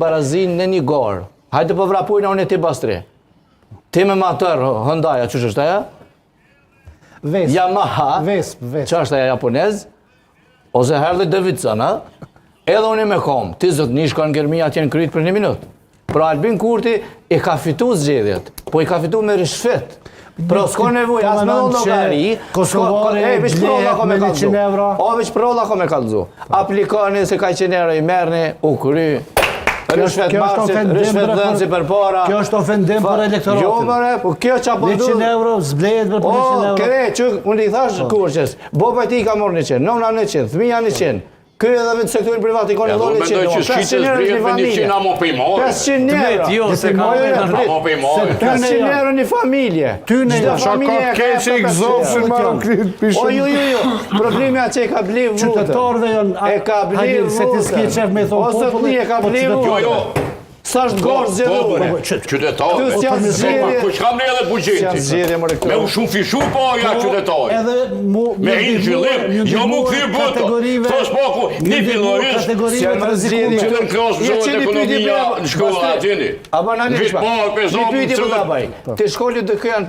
barazin në një gorë. Hajde po vrapujnë unë e ti bastri. Ti me matër Hondaja, që është aja? Vesp. Yamaha, që është aja japonez, ose Harley Davidson, edhe unë me kom, ti zëtë një shkon gërmija atje në kryt për 1 minutë. Pra Albin Kurti i ka fitu zgjedhjet, po i ka fitu me rishfet. Pra s'ko nevoj, as me unë logari, veç prolla ko me kalzu. Veç prolla ko me kalzu. Aplikoni se ka 100 euro i merni, u kry. Rishfet marsit, rishfet dhënësi për para. Kjo është ofendim për elektoratin. Jo mëre, po kjo qa po du... 100 euro, zblejet për 100 euro. Kere, që unë i thash Kurqes, boba ti ka morë 100, nëna 100, thmija 100. Kjo edhe vetë sektorin privat i ka në dole 100, 500 euro një familje. 500 euro një familje. Gjda familje e ka e ka 500 euro. Jo, problemi a që e ka bliv vutën. Qytetarve janë, hajde, se ti s'ki qef me thonë ose të një e ka bliv vutën. Sa është gorë zjedhore? Qytetarë, ku shkam ne edhe bugjeti? Me u shumë fishu po ja qytetarë. Me hinë gjillim, jo mu këthi bëtë. Thos poku, një pilorisht, që në krasë zonë ekonomia në shkolla atini. Aba në një shpa, një pyti për të baj. Të shkollit dhe këjanë për